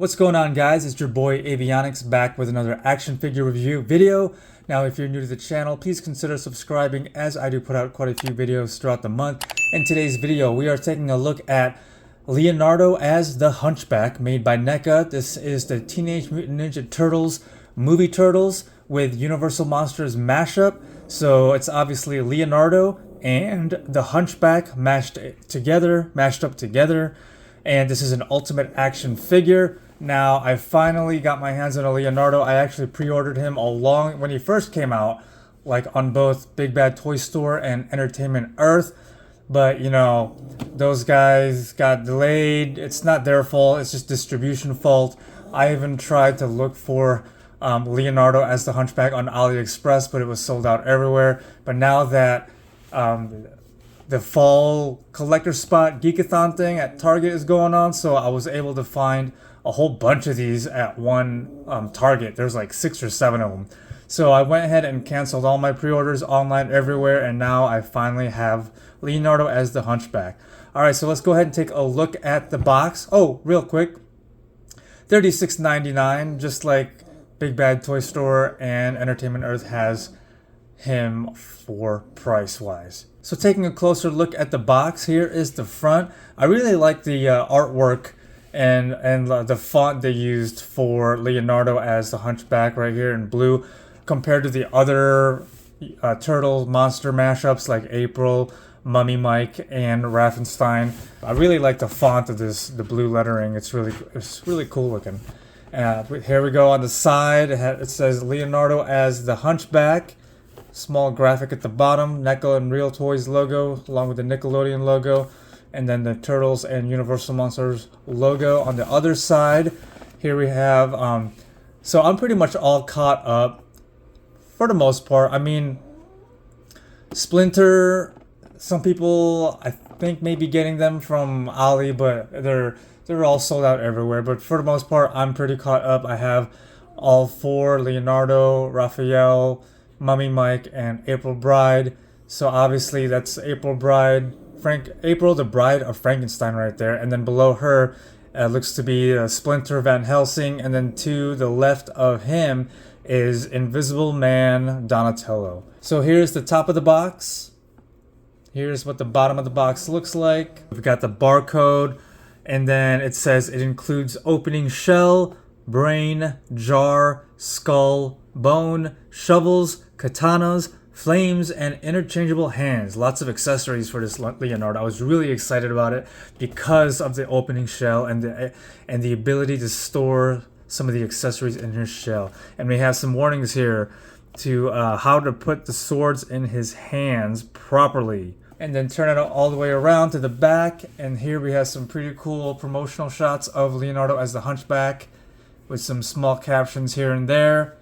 What's going on, guys? It's your boy Avionics back with another action figure review video. Now, if you're new to the channel, please consider subscribing, as I do put out quite a few videos throughout the month. In today's video, we are taking a look at Leonardo as the Hunchback, made by NECA. This is the Teenage Mutant Ninja Turtles movie Turtles with Universal Monsters mashup. So it's obviously Leonardo and the Hunchback mashed up together. And this is an ultimate action figure. Now, I finally got my hands on a Leonardo. I actually pre-ordered him when he first came out, like on both Big Bad Toy Store and Entertainment Earth. But, you know, those guys got delayed. It's not their fault. It's just distribution fault. I even tried to look for Leonardo as the Hunchback on AliExpress, but it was sold out everywhere. But now that the fall collector spot geekathon thing at Target is going on, so I was able to find a whole bunch of these at one Target. There's like 6 or 7 of them. So I went ahead and canceled all my pre-orders online everywhere, and now I finally have Leonardo as the Hunchback. Alright, so let's go ahead and take a look at the box. Oh, real quick, $36.99, just like Big Bad Toy Store and Entertainment Earth has him for price-wise. So taking a closer look at the box, here is the front. I really like the artwork and the font they used for Leonardo as the Hunchback right here in blue, compared to the other turtle monster mashups like April, Mummy Mike, and Raffenstein. I really like the font of the blue lettering. It's really cool looking. Here we go on the side. It says Leonardo as the Hunchback. Small graphic at the bottom, NECA and Real Toys logo, along with the Nickelodeon logo, and then the Turtles and Universal Monsters logo on the other side. Here we have, so I'm pretty much all caught up for the most part. I mean, Splinter, some people I think may be getting them from Ali, but they're all sold out everywhere. But for the most part, I'm pretty caught up. I have all 4: Leonardo, Raphael, Mummy Mike, and April Bride. So obviously that's April Bride, April the Bride of Frankenstein right there. And then below her looks to be Splinter Van Helsing. And then to the left of him is Invisible Man Donatello. So here's the top of the box. Here's what the bottom of the box looks like. We've got the barcode, and then it says it includes opening shell, brain, jar, skull, bone, shovels, katanas, flames, and interchangeable hands. Lots of accessories for this Leonardo. I was really excited about it because of the opening shell and the ability to store some of the accessories in his shell. And we have some warnings here to how to put the swords in his hands properly. And then turn it all the way around to the back, and here we have some pretty cool promotional shots of Leonardo as the Hunchback with some small captions here and there.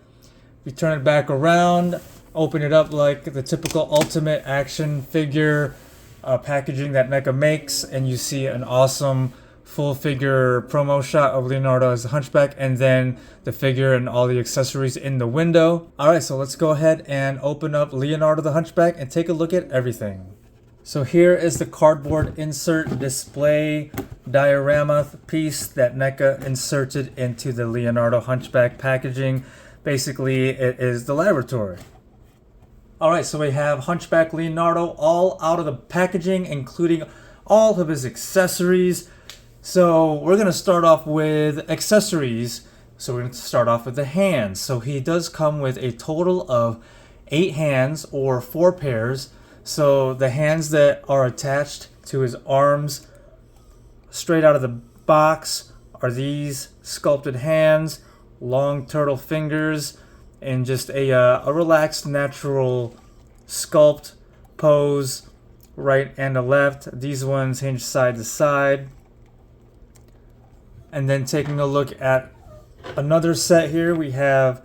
We turn it back around, open it up like the typical ultimate action figure packaging that NECA makes, and you see an awesome full figure promo shot of Leonardo as the Hunchback, and then the figure and all the accessories in the window. Alright, so let's go ahead and open up Leonardo the Hunchback and take a look at everything. So here is the cardboard insert display diorama piece that NECA inserted into the Leonardo Hunchback packaging. Basically, it is the laboratory. Alright, so we have Hunchback Leonardo all out of the packaging, including all of his accessories. So we're going to start off with accessories. So we're going to start off with the hands. So he does come with a total of 8 hands, or 4 pairs. So the hands that are attached to his arms straight out of the box are these sculpted hands, long turtle fingers, and just a relaxed, natural sculpt pose, right and the left. These ones hinge side to side. And then taking a look at another set here, we have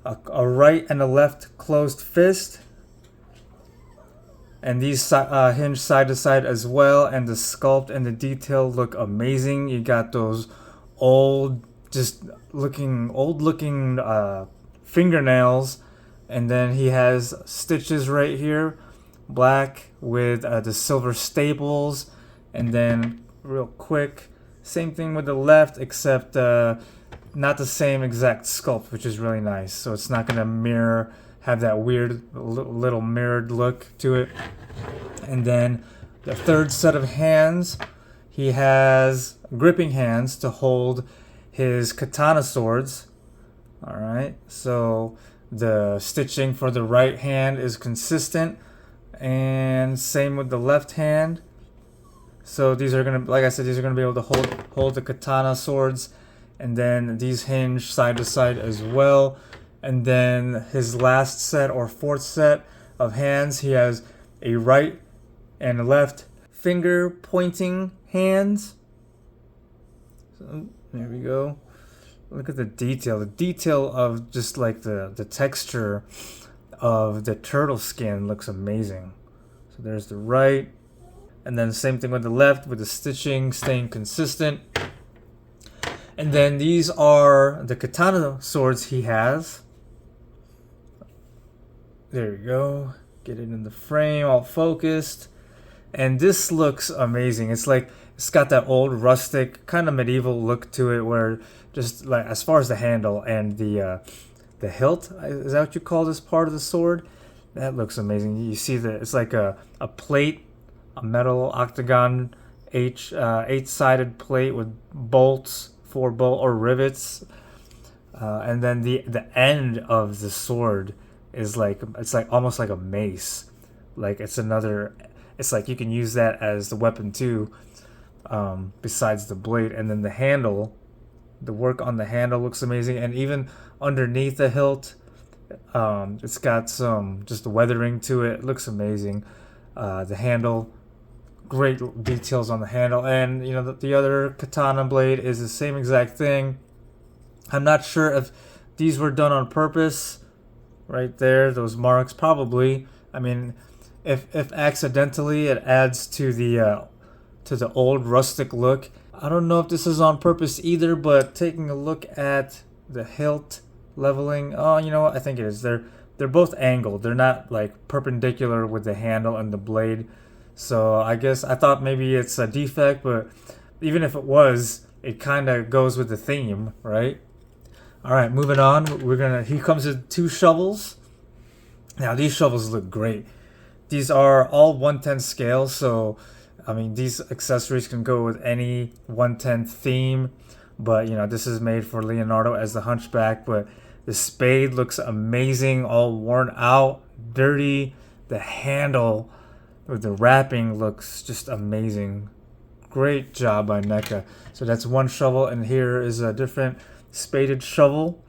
a right and a left closed fist. And these hinge side to side as well, and the sculpt and the detail look amazing. You got those old looking fingernails, and then he has stitches right here, black with the silver staples, and then real quick, Same thing with the left, except not the same exact sculpt, which is really nice. So it's not going to have that weird little mirrored look to it. And then the third set of hands, he has gripping hands to hold his katana swords. Alright, so the stitching for the right hand is consistent, and same with the left hand. So these are gonna, like I said, these are gonna be able to hold the katana swords, and then these hinge side to side as well. And then his last set or fourth set of hands, he has a right and a left finger pointing hands. So there we go. Look at the detail. The detail of just like the texture of the turtle skin looks amazing. So there's the right. And then same thing with the left, with the stitching staying consistent. And then these are the katana swords he has. There we go. Get it in the frame, all focused. And this looks amazing. It's like, it's got that old rustic kind of medieval look to it, where just like as far as the handle and the hilt, is that what you call this part of the sword? That looks amazing. You see that it's like a plate, a metal octagon eight-sided plate with bolts, 4 bolt or rivets, and then the end of the sword is like, it's like almost like a mace. Like it's like you can use that as the weapon too, besides the blade. And then the handle, the work on the handle looks amazing, and even underneath the hilt, it's got some just weathering to it. It looks amazing. The handle, great details on the handle, and you know the other katana blade is the same exact thing. I'm not sure if these were done on purpose. Right there, those marks, probably. I mean, if accidentally, it adds to the old rustic look. I don't know if this is on purpose either, but taking a look at the hilt leveling, oh, you know what? I think it is. They're both angled. They're not like perpendicular with the handle and the blade. So I guess I thought maybe it's a defect, but even if it was, it kind of goes with the theme, right? All right, moving on. He comes with 2 shovels. Now these shovels look great. These are all 1/10 scale, so I mean these accessories can go with any 1/10 theme, but you know this is made for Leonardo as the Hunchback. But the spade looks amazing, all worn out, dirty. The handle with the wrapping looks just amazing. Great job by NECA. So that's 1 shovel, and here is a different spaded shovel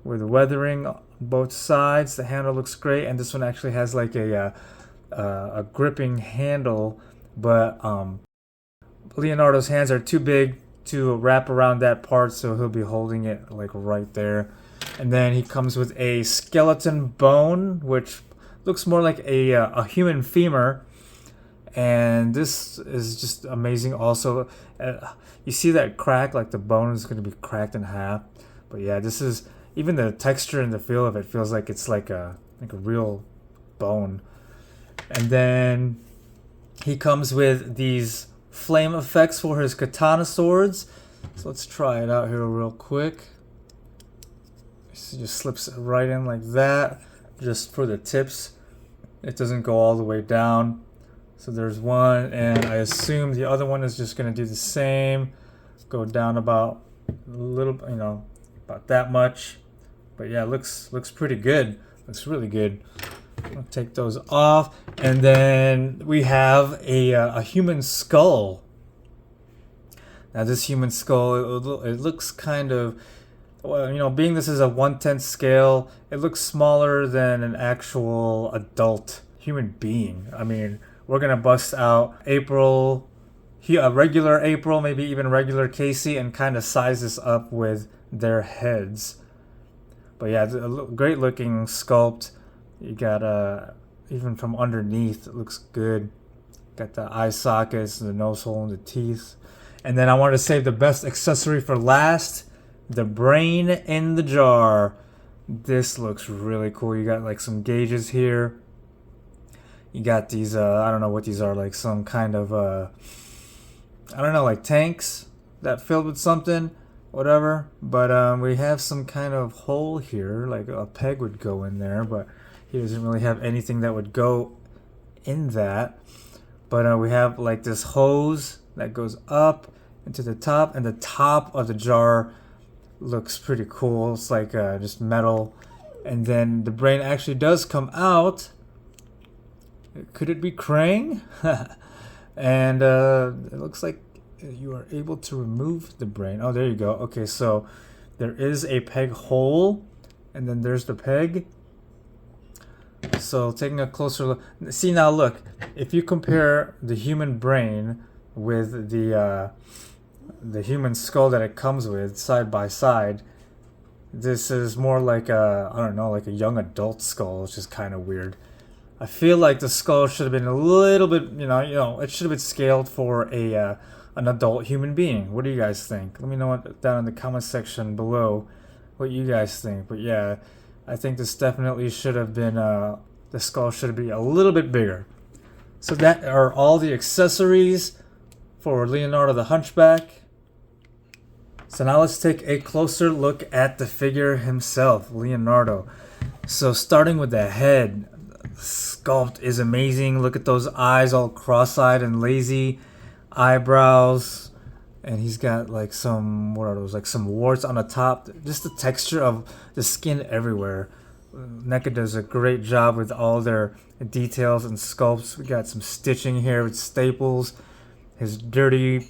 with weathering on both sides. The handle looks great, and this one actually has like a gripping handle, but Leonardo's hands are too big to wrap around that part, so he'll be holding it like right there. And then he comes with a skeleton bone, which looks more like a human femur, and this is just amazing. Also, you see that crack, like the bone is going to be cracked in half. But yeah, this is, even the texture and the feel of it feels like it's like a real bone. And then he comes with these flame effects for his katana swords. So let's try it out here real quick. So just slips right in like that, just for the tips. It doesn't go all the way down. So there's one, and I assume the other one is just going to do the same. Go down about a little, you know, about that much. But yeah, looks pretty good. Looks really good. I'll take those off, and then we have a human skull. Now this human skull, it looks kind of, well, you know, being this is a 1/10 scale, it looks smaller than an actual adult human being. I mean, we're gonna bust out April, a regular April, maybe even regular Casey, and kind of size this up with their heads. But yeah, a great looking sculpt. You got even from underneath, it looks good. Got the eye sockets, the nose hole, and the teeth. And then I wanted to save the best accessory for last, the brain in the jar. This looks really cool. You got like some gauges here. You got these, I don't know what these are, like some kind of, I don't know, like tanks, that filled with something, whatever. But we have some kind of hole here, like a peg would go in there, but he doesn't really have anything that would go in that. But we have like this hose that goes up into the top, and the top of the jar looks pretty cool. It's like just metal, and then the brain actually does come out. Could it be Krang? And it looks like you are able to remove the brain. Oh, there you go. Okay, so there is a peg hole, and then there's the peg. So taking a closer look, see now, look, if you compare the human brain with the human skull that it comes with side by side, this is more like a, I don't know, like a young adult skull, which is kind of weird. I feel like the skull should have been a little bit, it should have been scaled for an adult human being. What do you guys think? Let me know down in the comment section below what you guys think. But yeah, I think this definitely should have been, the skull should be a little bit bigger. So that are all the accessories for Leonardo the Hunchback. So now let's take a closer look at the figure himself, Leonardo. So starting with the head, sculpt is amazing. Look at those eyes all cross-eyed and lazy, eyebrows, and he's got like some, what are those, like some warts on the top. Just the texture of the skin everywhere. NECA does a great job with all their details and sculpts. We got some stitching here with staples, his dirty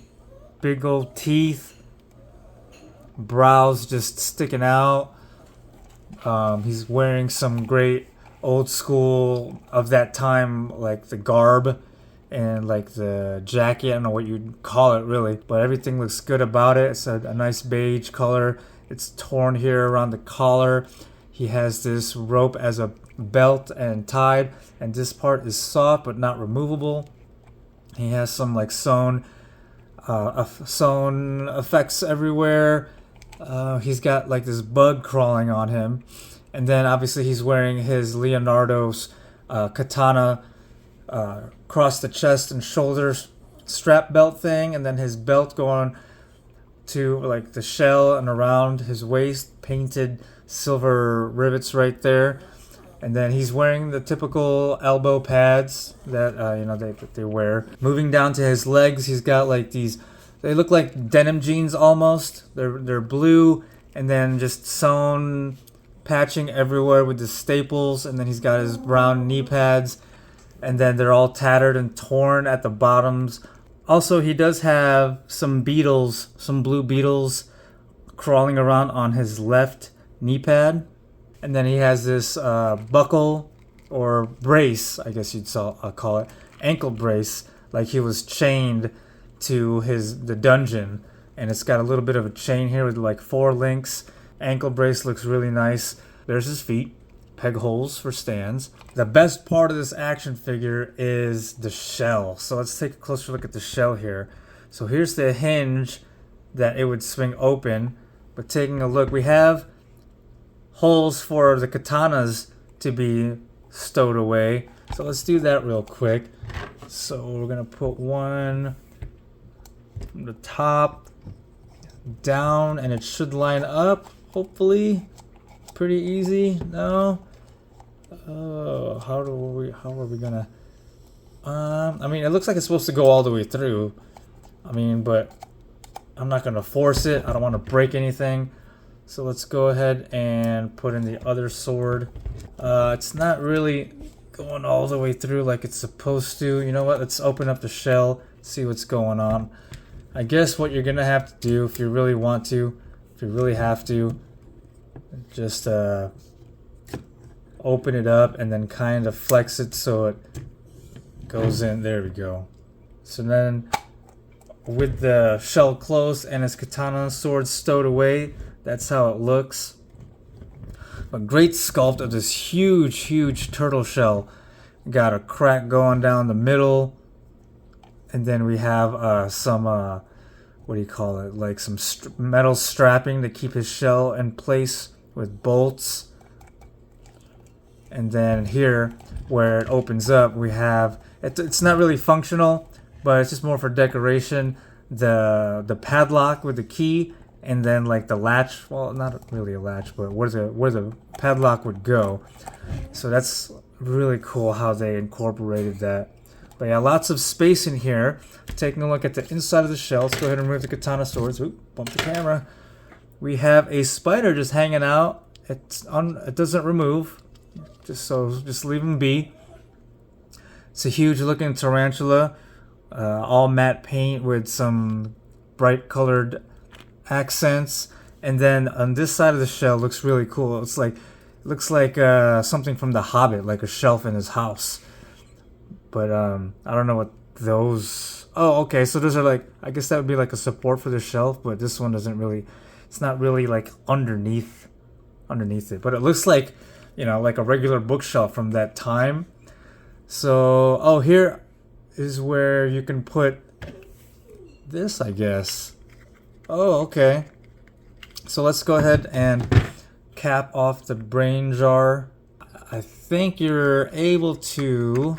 big old teeth, brows just sticking out. He's wearing some great old school of that time, like the garb and like the jacket. I don't know what you'd call it really, but everything looks good about it. It's a nice beige color. It's torn here around the collar. He has this rope as a belt and tied, and this part is soft but not removable. He has some like sewn effects everywhere. He's got like this bug crawling on him. And then obviously he's wearing his Leonardo's katana across the chest and shoulders strap belt thing, and then his belt going to like the shell and around his waist, painted silver rivets right there. And then he's wearing the typical elbow pads that that they wear. Moving down to his legs, he's got like these, they look like denim jeans almost. They're blue, and then just sewn patching everywhere with the staples. And then he's got his brown knee pads, and then they're all tattered and torn at the bottoms. Also, he does have some beetles, some blue beetles crawling around on his left knee pad. And then he has this buckle or brace, I guess you'd call it, ankle brace, like he was chained to the dungeon. And it's got a little bit of a chain here with like 4 links. Ankle brace looks really nice. There's his feet, peg holes for stands. The best part of this action figure is the shell. So let's take a closer look at the shell here. So here's the hinge that it would swing open. But taking a look, we have holes for the katanas to be stowed away. So let's do that real quick. So we're gonna put one from the top down, and it should line up, hopefully. Pretty easy. No? Oh, how are we gonna I mean, it looks like it's supposed to go all the way through. I mean, but I'm not gonna force it. I don't want to break anything. So let's go ahead and put in the other sword. It's not really going all the way through like it's supposed to. You know what? Let's open up the shell, see what's going on. I guess what you're going to have to do if you really want to, if you really have to, just open it up and then kind of flex it so it goes in. There we go. So then with the shell closed and his katana sword stowed away, that's how it looks. A great sculpt of this huge turtle shell. Got a crack going down the middle. And then we have some, what do you call it? Like some metal strapping to keep his shell in place with bolts. And then here, where it opens up, we have, it's not really functional, but it's just more for decoration. the padlock with the key, and then like the latch. Well, not really a latch, but where the padlock would go. So that's really cool how they incorporated that. But yeah, lots of space in here. Taking a look at the inside of the shell. Let's go ahead and remove the katana swords. Oop, bump the camera. We have a spider just hanging out. It doesn't remove. Just leave him be. It's a huge looking tarantula. All matte paint with some bright colored accents. And then on this side of the shell looks really cool. Looks like something from The Hobbit, like a shelf in his house. But I don't know what those. Oh, okay. So those are like, I guess that would be like a support for the shelf, but this one doesn't really. It's not really like underneath it, but it looks like, like a regular bookshelf from that time. So, oh, here is where you can put this, I guess. Oh, okay. So let's go ahead and cap off the brain jar. I think you're able to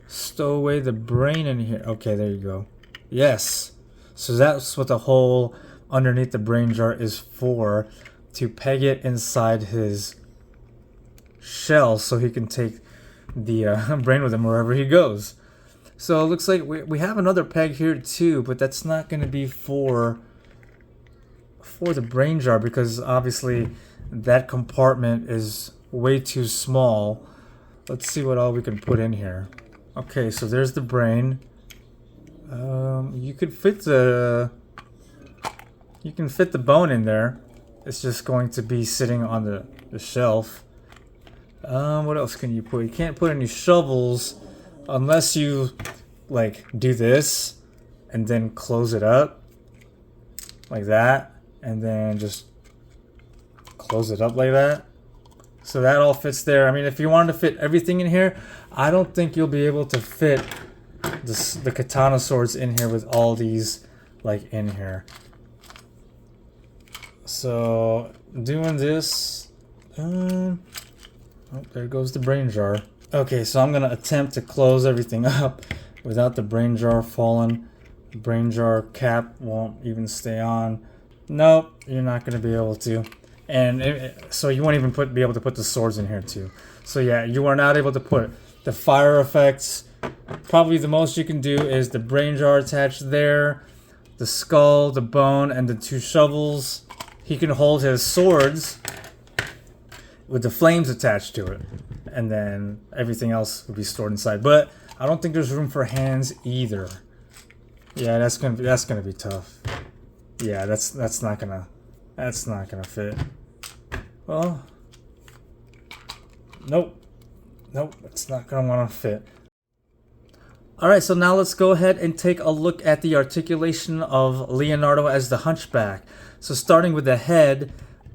stow away the brain in here. Okay, there you go. Yes. So that's what the hole underneath the brain jar is for, to peg it inside his shell so he can take the brain with him wherever he goes. So it looks like we have another peg here too, but that's not going to be for the brain jar because obviously that compartment is way too small. Let's see what all we can put in here. Okay, so there's the brain. You can fit the bone in there. It's just going to be sitting on the shelf. What else can you put? You can't put any shovels unless you like do this and then close it up like that, and then just close it up like that. So that all fits there. I mean, if you wanted to fit everything in here, I don't think you'll be able to fit the katana swords in here with all these like in here. So doing this, oh, there goes the brain jar. Okay, so I'm gonna attempt to close everything up without the brain jar falling. The brain jar cap won't even stay on. Nope, you're not gonna be able to. And so you won't even be able to put the swords in here too. So yeah, you are not able to put the fire effects. Probably the most you can do is the brain jar attached there, the skull, the bone, and the two shovels. He can hold his swords with the flames attached to it, and then everything else would be stored inside. But I don't think there's room for hands either. Yeah, that's gonna be tough. Yeah, that's not gonna fit. Well, nope, it's not gonna want to fit. All right, so now let's go ahead and take a look at the articulation of Leonardo as the Hunchback. So starting with the head,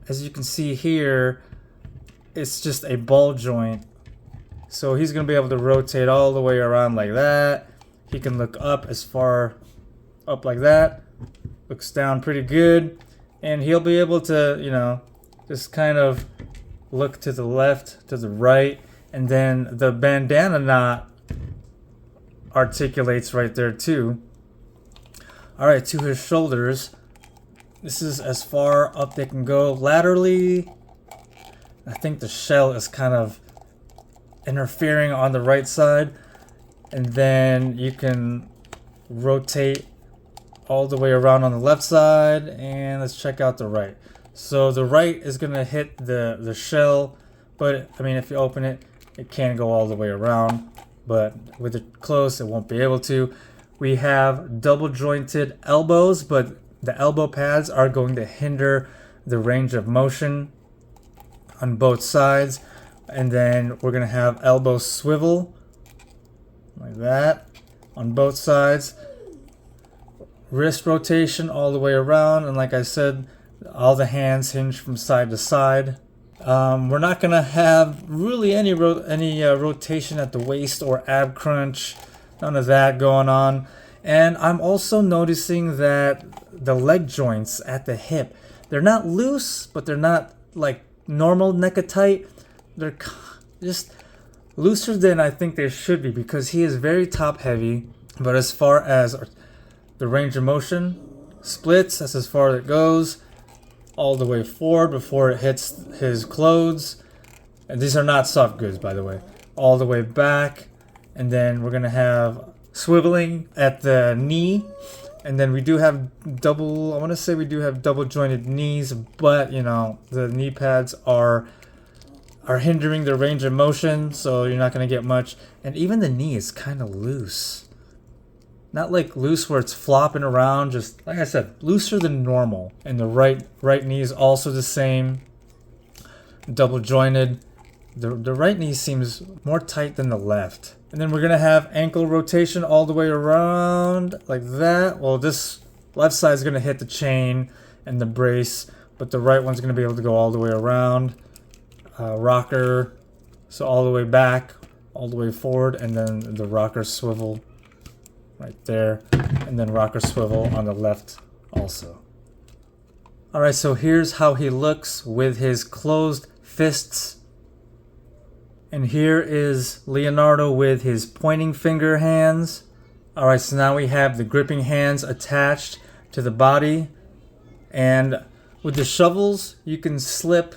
as you can see here, it's just a ball joint. So he's going to be able to rotate all the way around like that. He can look up as far up like that. Looks down pretty good. And he'll be able to, just kind of look to the left, to the right. And then the bandana knot articulates right there too. All right, to his shoulders. This is as far up they can go. Laterally, I think the shell is kind of interfering on the right side. And then you can rotate all the way around on the left side. And let's check out the right. So the right is going to hit the shell. But, I mean, if you open it, it can go all the way around. But with it close, it won't be able to. We have double jointed elbows, but the elbow pads are going to hinder the range of motion on both sides. And then we're going to have elbow swivel like that on both sides. Wrist rotation all the way around. And like I said, all the hands hinge from side to side. We're not going to have really any rotation at the waist or ab crunch. None of that going on. And I'm also noticing that the leg joints at the hip, they're not loose, but they're not like normal NECA tight. They're just looser than I think they should be because he is very top heavy. But as far as the range of motion splits. That's as far as it goes. All the way forward before it hits his clothes. And these are not soft goods, by the way. All the way back. And then we're going to have swiveling at the knee. And then we do have double, I want to say we do have double jointed knees, but you know, the knee pads are hindering the range of motion, so you're not going to get much. And even the knee is kind of loose. Not like loose where it's flopping around, just like I said, looser than normal. And the right knee is also the same. Double jointed. The right knee seems more tight than the left. And then we're going to have ankle rotation all the way around like that. Well, this left side is going to hit the chain and the brace, but the right one's going to be able to go all the way around. Rocker, so all the way back, all the way forward, and then the rocker swivel right there, and then rocker swivel on the left also. Alright, so here's how he looks with his closed fists. And here is Leonardo with his pointing finger hands. Alright, so now we have the gripping hands attached to the body. And with the shovels, you can slip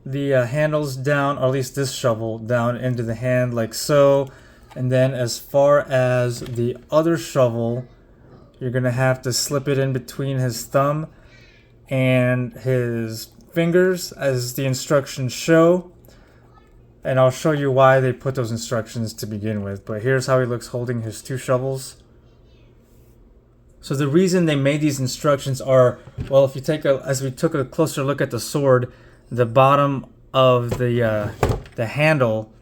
the handles down, or at least this shovel, down into the hand like so. And then as far as the other shovel, you're going to have to slip it in between his thumb and his fingers as the instructions show. And I'll show you why they put those instructions to begin with. But here's how he looks holding his two shovels. So the reason they made these instructions are, well, if you take as we took a closer look at the sword, the bottom of the handle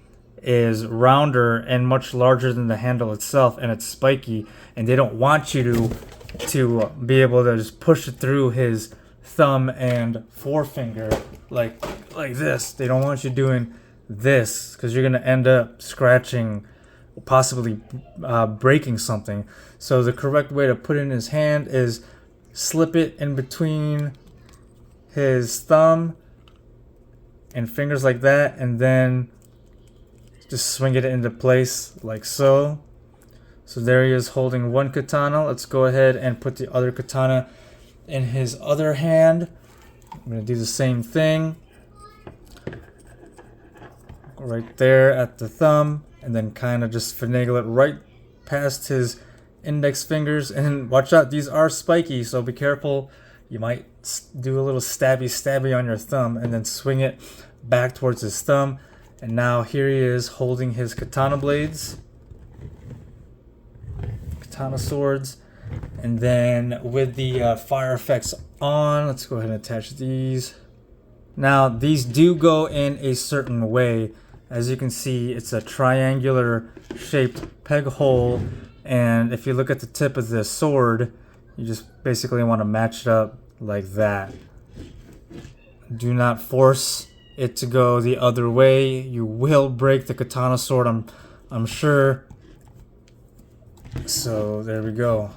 is rounder and much larger than the handle itself, and it's spiky, and they don't want you to be able to just push it through his thumb and forefinger like this. They don't want you doing this because you're going to end up scratching, possibly breaking something. So the correct way to put it in his hand is slip it in between his thumb and fingers like that, and then just swing it into place like so. So there he is holding one katana. Let's go ahead and put the other katana in his other hand. I'm going to do the same thing. Right there at the thumb, and then kind of just finagle it right past his index fingers. And watch out, these are spiky, so be careful. You might do a little stabby on your thumb, and then swing it back towards his thumb. And now here he is holding his katana blades, katana swords. And then with the fire effects on, let's go ahead and attach these. Now these do go in a certain way. As you can see, it's a triangular shaped peg hole, and if you look at the tip of the sword, you just basically want to match it up like that. Do not force it to go the other way. You will break the katana sword, I'm sure. So there we go.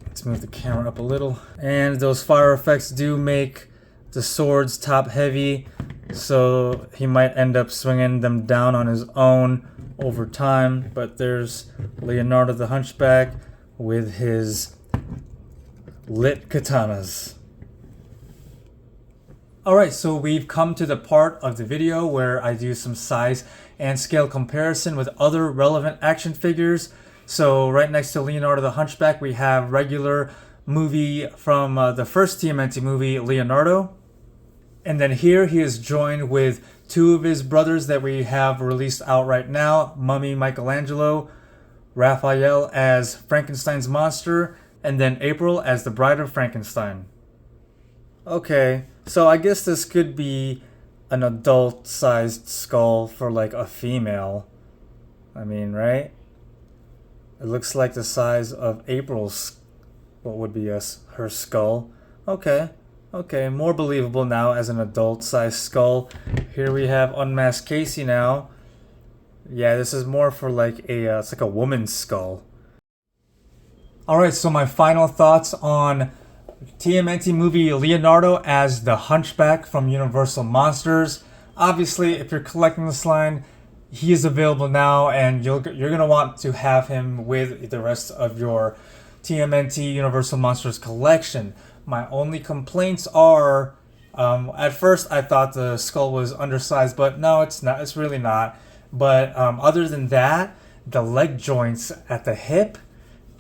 Let's move the camera up a little. And those fire effects do make the swords top heavy, so he might end up swinging them down on his own over time. But there's Leonardo the Hunchback with his lit katanas. Alright, so we've come to the part of the video where I do some size and scale comparison with other relevant action figures. So right next to Leonardo the Hunchback, we have regular movie from the first TMNT movie, Leonardo. And then here he is joined with two of his brothers that we have released out right now, Mummy Michelangelo, Raphael as Frankenstein's monster, and then April as the Bride of Frankenstein. Okay, so I guess this could be an adult-sized skull for like a female. I mean, right? It looks like the size of April's, what would be her skull. Okay, more believable now as an adult-sized skull. Here we have Unmasked Casey now. Yeah, this is more for like it's like a woman's skull. Alright, so my final thoughts on TMNT movie Leonardo as the Hunchback from Universal Monsters. Obviously, if you're collecting this line, he is available now, and you're gonna want to have him with the rest of your TMNT Universal Monsters collection. My only complaints are, at first I thought the skull was undersized, but no, it's not. It's really not. But other than that, the leg joints at the hip,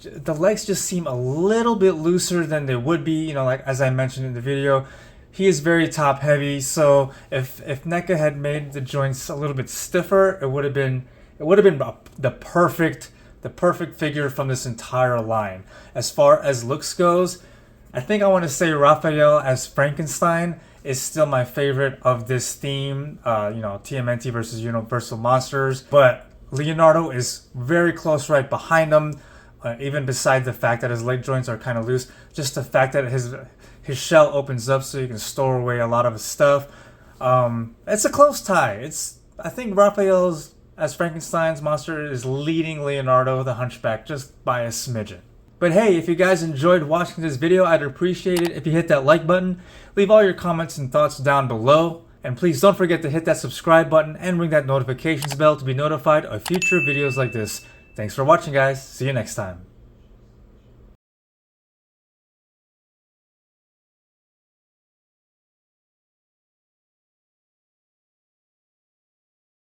the legs just seem a little bit looser than they would be. You know, like as I mentioned in the video, he is very top heavy. So if NECA had made the joints a little bit stiffer, it would have been the perfect figure from this entire line. As far as looks goes, I think I want to say Raphael as Frankenstein is still my favorite of this theme. TMNT versus Universal Monsters, but Leonardo is very close right behind him. Even beside the fact that his leg joints are kind of loose, just the fact that his shell opens up so you can store away a lot of his stuff. It's a close tie. I think Raphael's as Frankenstein's monster is leading Leonardo the Hunchback just by a smidgen. But hey, if you guys enjoyed watching this video, I'd appreciate it if you hit that like button, leave all your comments and thoughts down below, and please don't forget to hit that subscribe button and ring that notifications bell to be notified of future videos like this. Thanks for watching, guys. See you next time.